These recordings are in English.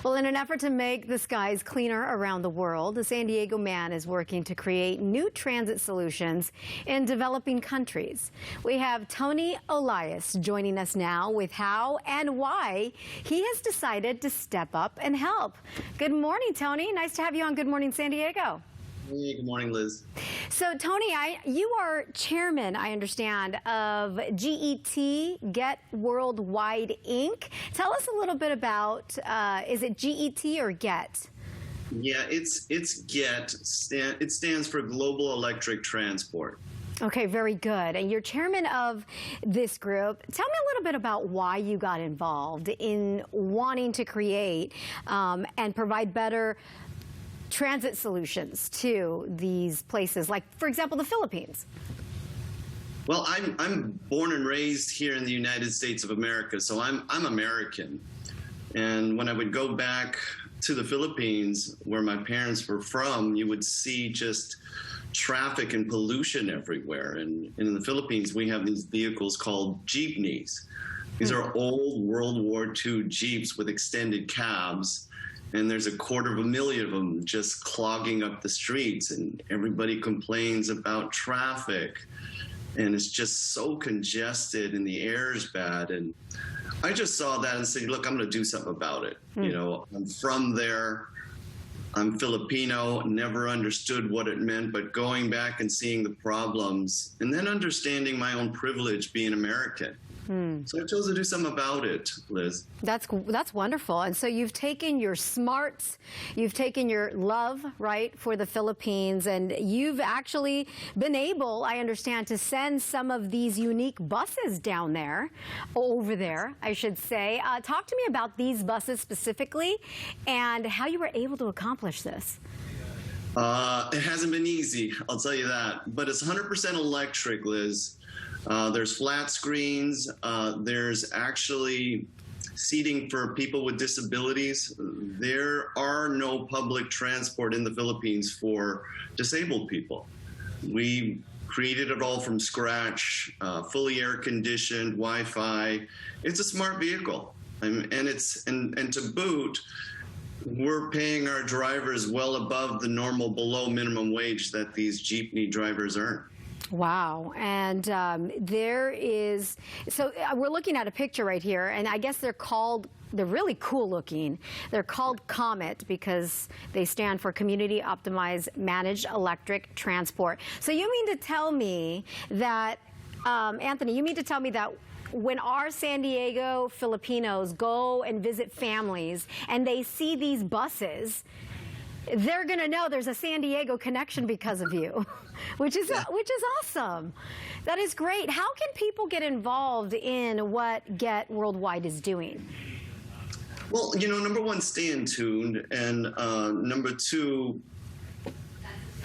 Well, in an effort to make the skies cleaner around the world, the San Diego man is working to create new transit solutions in developing countries. We have Tony Olaes joining us now with how and why he has decided to step up and help. Good morning, Tony. Nice to have you on Good Morning San Diego. Hey, good morning, Liz. So, Tony, you are chairman, I understand, of Get Worldwide, Inc. Tell us a little bit about, is it GET or GET? Yeah, it's GET. It stands for Global Electric Transport. Okay, very good. And you're chairman of this group. Tell me a little bit about why you got involved in wanting to create and provide better transit solutions to these places, like, for example, the Philippines. Well, I'm born and raised here in the United States of America, so I'm American. And when I would go back to the Philippines, where my parents were from, you would see just traffic and pollution everywhere. And in the Philippines, we have these vehicles called jeepneys. These are old World War II Jeeps with extended cabs. And there's 250,000 of them just clogging up the streets, and everybody complains about traffic, and it's just so congested and the air is bad. And I just saw that and said, look, I'm going to do something about it. You know, I'm from there. I'm Filipino, never understood what it meant, but going back and seeing the problems and then understanding my own privilege being American. So I chose to do something about it, Liz. That's wonderful. And so you've taken your smarts, you've taken your love, right, for the Philippines, and you've actually been able, I understand, to send some of these unique buses down there, over there, I should say. Talk to me about these buses specifically and how you were able to accomplish this. It hasn't been easy, I'll tell you that, but it's 100% electric, Liz. There's flat screens. There's actually seating for people with disabilities. There are no public transport in the Philippines for disabled people. We created it all from scratch, fully air conditioned, Wi-Fi. It's a smart vehicle, and to boot, we're paying our drivers well above the normal below minimum wage that these jeepney drivers earn. Wow. And we're looking at a picture right here, and I guess they're really cool looking. They're called COMET because they stand for Community Optimized Managed Electric Transport. So you mean to tell me that, Anthony, you mean to tell me that when our San Diego Filipinos go and visit families and they see these buses, they're going to know there's a San Diego connection because of you, which is awesome. That is great. How can people get involved in what Get Worldwide is doing? Well, you know, number one, stay in tuned, and number two,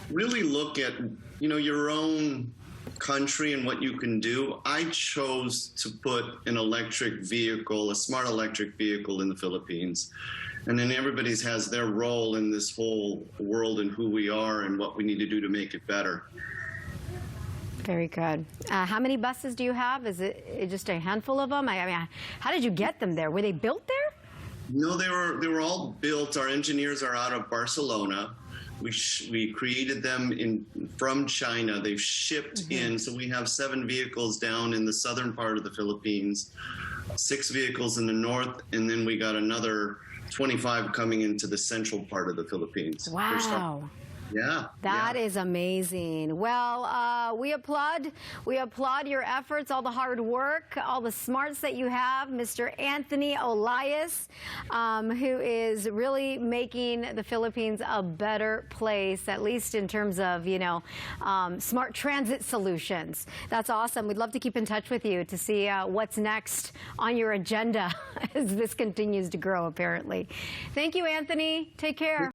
really look at, you know, your own country and what you can do. I chose to put an electric vehicle, a smart electric vehicle in the Philippines. And then everybody has their role in this whole world and who we are and what we need to do to make it better. Very good. How many buses do you have? Is it just a handful of them? I mean, how did you get them there? Were they built there? No, they were all built. Our engineers are out of Barcelona. We created them from China. They've shipped in, so we have 7 vehicles down in the southern part of the Philippines, 6 vehicles in the north, and then we got another 25 coming into the central part of the Philippines. Wow. Yeah. That is amazing. Well, we applaud your efforts, all the hard work, all the smarts that you have, Mr. Anthony Olaes, who is really making the Philippines a better place, at least in terms of, you know, smart transit solutions. That's awesome. We'd love to keep in touch with you to see what's next on your agenda as this continues to grow, apparently. Thank you, Anthony. Take care.